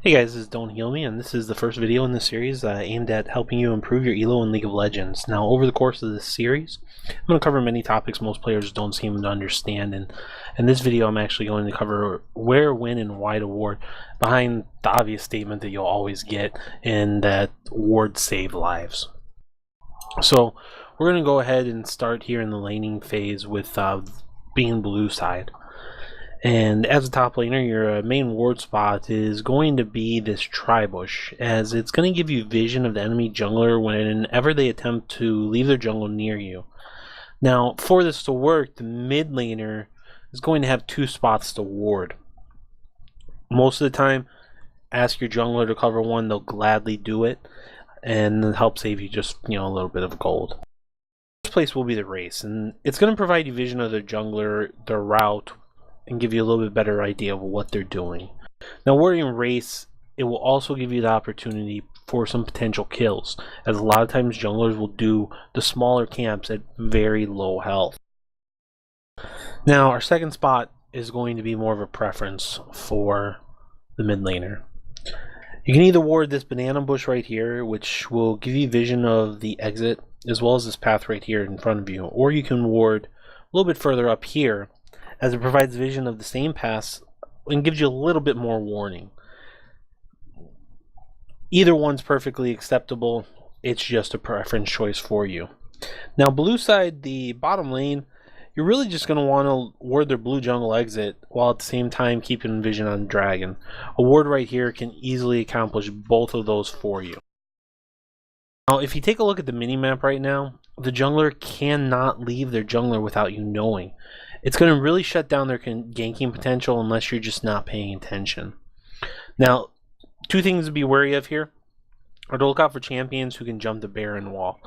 Hey guys, this is Don't Heal Me, and this is the first video in this series aimed at helping you improve your elo in League of Legends. Now, over the course of this series, I'm going to cover many topics most players don't seem to understand, and in this video I'm actually going to cover where, when, and why to ward, behind the obvious statement that you'll always get in that wards save lives. So, we're going to go ahead and start here in the laning phase with being blue side. And as a top laner, your main ward spot is going to be this Tribush, as it's going to give you vision of the enemy jungler whenever they attempt to leave their jungle near you. Now, for this to work, the mid laner is going to have two spots to ward. Most of the time, ask your jungler to cover one, they'll gladly do it, and help save you just, a little bit of gold. First place will be the race, and it's going to provide you vision of their jungler, their route, and give you a little bit better idea of what they're doing. Now, warding race, it will also give you the opportunity for some potential kills, as a lot of times junglers will do the smaller camps at very low health. Now, our second spot is going to be more of a preference for the mid laner. You can either ward this banana bush right here, which will give you vision of the exit, as well as this path right here in front of you, or you can ward a little bit further up here, as it provides vision of the same pass and gives you a little bit more warning. Either one's perfectly acceptable, it's just a preference choice for you. Now, blue side, the bottom lane, you're really just going to want to ward their blue jungle exit while at the same time keeping vision on dragon. A ward right here can easily accomplish both of those for you. Now, if you take a look at the minimap right now, the jungler cannot leave their jungler without you knowing. It's going to really shut down their ganking potential unless you're just not paying attention. Now, two things to be wary of here are to look out for champions who can jump the Baron wall,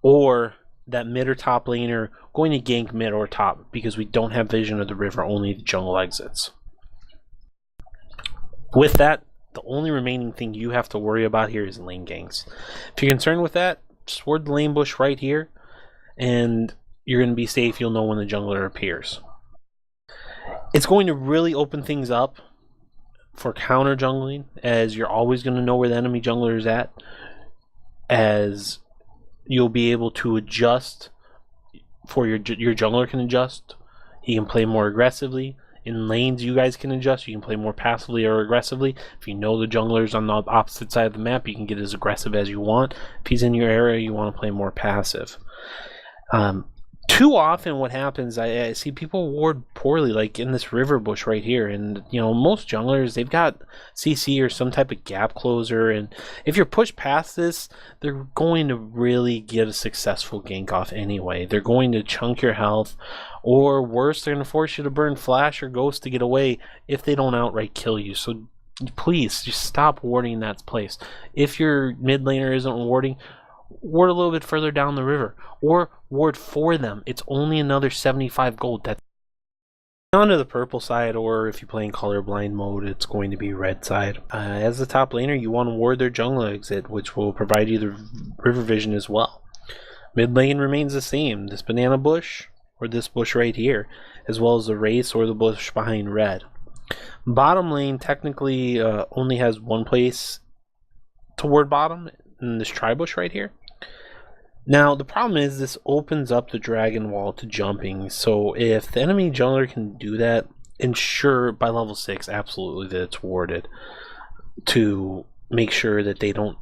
or that mid or top laner going to gank mid or top, because we don't have vision of the river, only the jungle exits. With that, the only remaining thing you have to worry about here is lane ganks. If you're concerned with that, just ward the lane bush right here, and you're going to be safe. You'll know when the jungler appears. It's going to really open things up for counter jungling, as you're always going to know where the enemy jungler is at, as you'll be able to adjust for your jungler can adjust. He can play more aggressively. In lanes, you guys can adjust. You can play more passively or aggressively. If you know the jungler's on the opposite side of the map, you can get as aggressive as you want. If he's in your area, you want to play more passive. Too often what happens, I see people ward poorly, like in this river bush right here, and most junglers, they've got CC or some type of gap closer, and if you're pushed past this, they're going to really get a successful gank off anyway. They're going to chunk your health, or worse, they're going to force you to burn flash or ghost to get away if they don't outright kill you. So please just stop warding that place. If your mid laner isn't warding, ward a little bit further down the river, or ward for them. It's only another 75 gold. That's on to the purple side, or if you play in colorblind mode, it's going to be red side. As the top laner, you want to ward their jungle exit, which will provide you the river vision as well. Mid lane remains the same, this banana bush or this bush right here, as well as the race or the bush behind red. Bottom lane technically only has one place to ward bottom, in this Tribush right here. Now, the problem is this opens up the dragon wall to jumping, so if the enemy jungler can do that, ensure by level 6 absolutely that it's warded, to make sure that they don't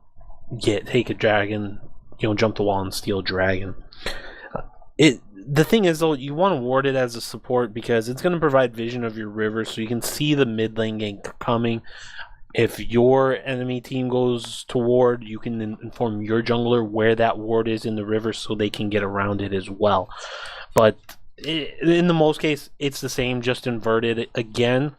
take a dragon, jump the wall and steal dragon. The thing is, though, you want to ward it as a support because it's going to provide vision of your river, so you can see the mid lane gank coming. If your enemy team goes to ward, you can inform your jungler where that ward is in the river so they can get around it as well. But in the most case, it's the same, just inverted. Again,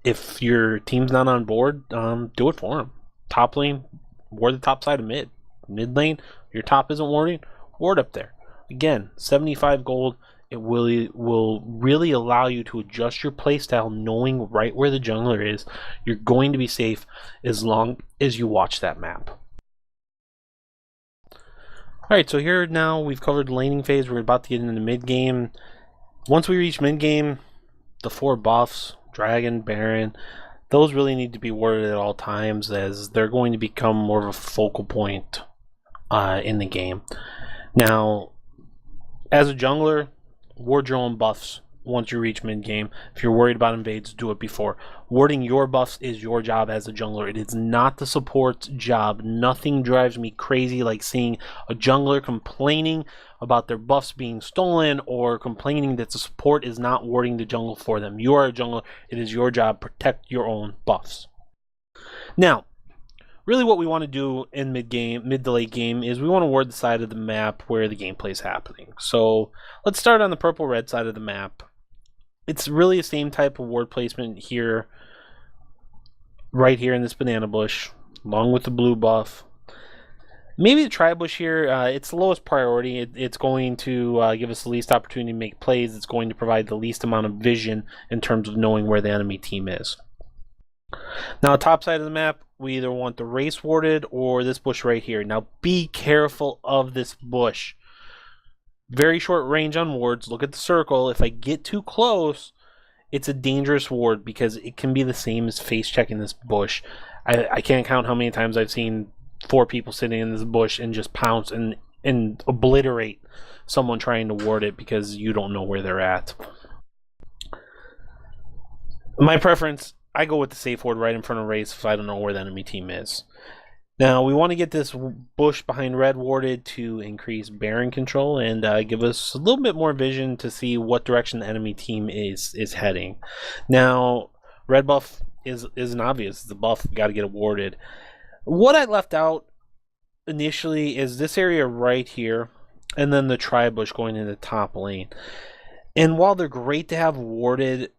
if your team's not on board, do it for them. Top lane, ward the top side of mid. Mid lane, your top isn't warding, ward up there. Again, 75 gold. It will really allow you to adjust your playstyle, knowing right where the jungler is. You're going to be safe as long as you watch that map. Alright, so here now we've covered the laning phase. We're about to get into the mid game. Once we reach mid game, the 4 buffs, Dragon, Baron, those really need to be warded at all times, as they're going to become more of a focal point in the game. Now, as a jungler, ward your own buffs once you reach mid-game. If you're worried about invades, do it before. Warding your buffs is your job as a jungler. It is not the support's job. Nothing drives me crazy like seeing a jungler complaining about their buffs being stolen, or complaining that the support is not warding the jungle for them. You are a jungler. It is your job. Protect your own buffs. Now, really what we want to do in mid to late game is we want to ward the side of the map where the gameplay is happening. So let's start on the purple-red side of the map. It's really the same type of ward placement here, right here in this banana bush, along with the blue buff. Maybe the tri-bush here, it's the lowest priority. It's going to give us the least opportunity to make plays. It's going to provide the least amount of vision in terms of knowing where the enemy team is. Now, top side of the map, we either want the race warded or this bush right here. Now, be careful of this bush. Very short range on wards. Look at the circle. If I get too close, it's a dangerous ward because it can be the same as face checking this bush. I can't count how many times I've seen 4 people sitting in this bush and just pounce and obliterate someone trying to ward it because you don't know where they're at. My preference, I go with the safe ward right in front of race if I don't know where the enemy team is. Now, we want to get this bush behind red warded to increase Baron control and give us a little bit more vision to see what direction the enemy team is heading. Now, red buff isn't obvious. It's a buff. We got to get it warded. What I left out initially is this area right here, and then the tri-bush going in the top lane. And while they're great to have warded,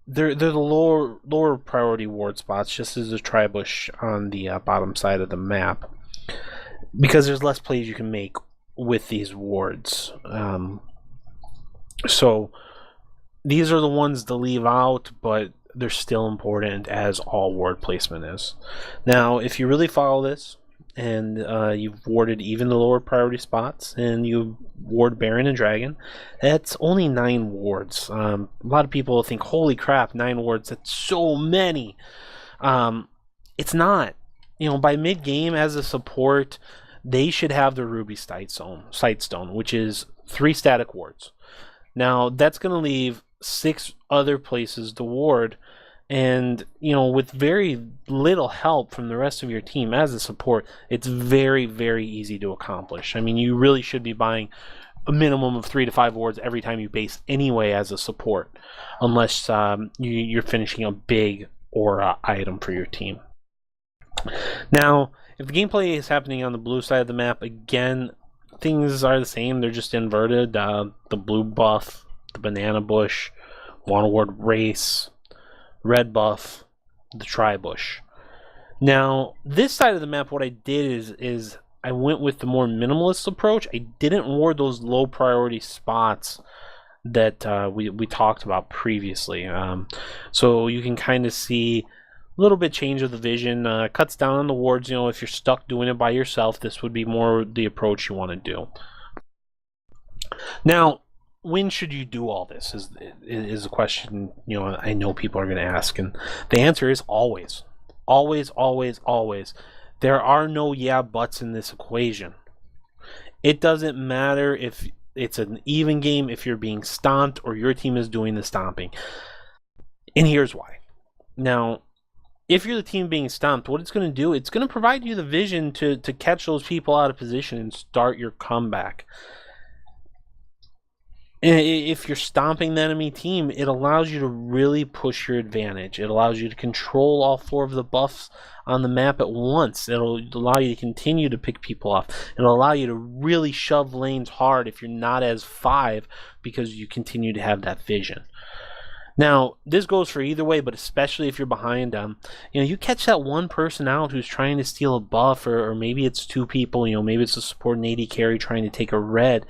they're the lower priority ward spots, just as the tri-bush on the bottom side of the map, because there's less plays you can make with these wards. So these are the ones to leave out, but they're still important, as all ward placement is. Now, if you really follow this and you've warded even the lower priority spots and you ward Baron and Dragon, that's only 9 wards. A lot of people think, holy crap, 9 wards, that's so many. It's not. You know, by mid-game as a support, they should have the Ruby Sightstone, which is 3 static wards. Now, that's going to leave 6 other places to ward, and you know, with very little help from the rest of your team as a support, it's very, very easy to accomplish. I mean, you really should be buying a minimum of 3 to 5 wards every time you base anyway as a support, unless you're finishing a big aura item for your team. Now, if the gameplay is happening on the blue side of the map, again, things are the same. They're just inverted. The blue buff, the banana bush, want to ward race, red buff, the tri-bush. Now, this side of the map, what I did is I went with the more minimalist approach. I didn't ward those low priority spots that we talked about previously. So you can kind of see a little bit change of the vision. Cuts down on the wards. You know, if you're stuck doing it by yourself, this would be more the approach you want to do. Now, when should you do all this is a question, you know, I know people are going to ask, and the answer is always. Always, always, always. There are no yeah buts in this equation. It doesn't matter if it's an even game, if you're being stomped or your team is doing the stomping. And here's why. Now, if you're the team being stomped, what it's going to do, it's going to provide you the vision to catch those people out of position and start your comeback. And if you're stomping the enemy team, it allows you to really push your advantage. It allows you to control all 4 of the buffs on the map at once. It'll allow you to continue to pick people off. It'll allow you to really shove lanes hard if you're not as 5, because you continue to have that vision. Now, this goes for either way, but especially if you're behind them. You know, you catch that one person out who's trying to steal a buff, or maybe it's 2 people, you know, maybe it's a support and AD carry trying to take a red,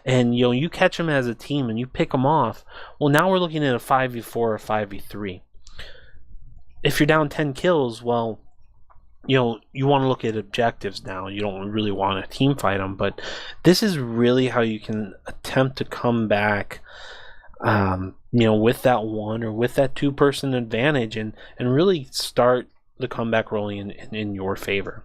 and you know, you catch them as a team and you pick them off. Well, now we're looking at a 5v4 or 5v3. If you're down 10 kills, well, you know, you want to look at objectives now. You don't really want to team fight them, but this is really how you can attempt to come back, you with that one or with that two-person advantage, and really start the comeback rolling in your favor.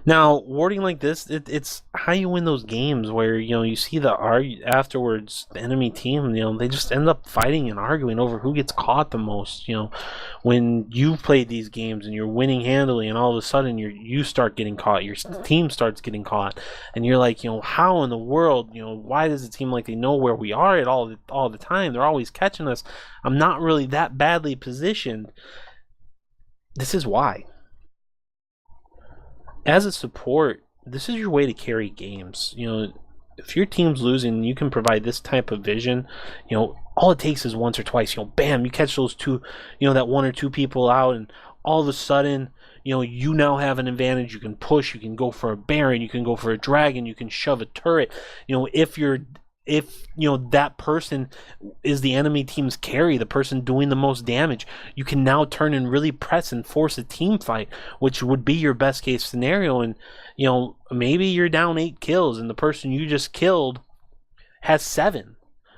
Now, warding like this, it's how you win those games where, you see afterwards, the enemy team, they just end up fighting and arguing over who gets caught the most. When you've played these games and you're winning handily, and all of a sudden you start getting caught, your team starts getting caught, and you're like, how in the world, why does it seem like they know where we are at all the time? They're always catching us. I'm not really that badly positioned. This is why. As a support, this is your way to carry games. If your team's losing, you can provide this type of vision. All it takes is once or twice. Bam, you catch those two, that one or two people out, and all of a sudden, you now have an advantage. You can push, you can go for a Baron, you can go for a Dragon, you can shove a turret. If that person is the enemy team's carry, the person doing the most damage, you can now turn and really press and force a team fight, which would be your best case scenario. And maybe you're down 8 kills and the person you just killed has 7.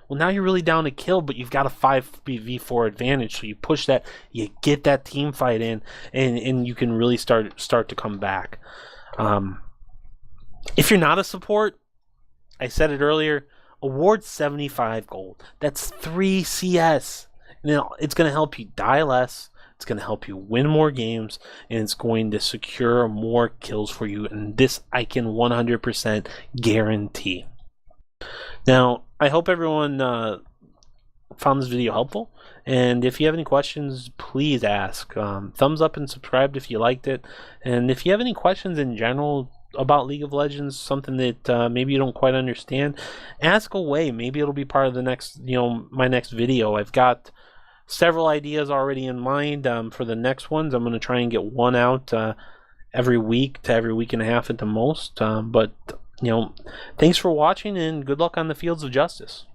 Well, now you're really down a kill, but you've got a 5v4 advantage, so you push that, you get that team fight in, and you can really start to come back. If you're not a support, I said it earlier, award 75 gold. That's 3 CS. It's going to help you die less. It's going to help you win more games, and it's going to secure more kills for you. And this I can 100% guarantee. Now, I hope everyone found this video helpful. And if you have any questions, please ask. Thumbs up and subscribe if you liked it. And if you have any questions in general about League of Legends, something that maybe you don't quite understand, ask away. Maybe it'll be part of the next, my next video. I've got several ideas already in mind for the next ones. I'm going to try and get one out every week to every week and a half at the most. But thanks for watching, and good luck on the fields of justice.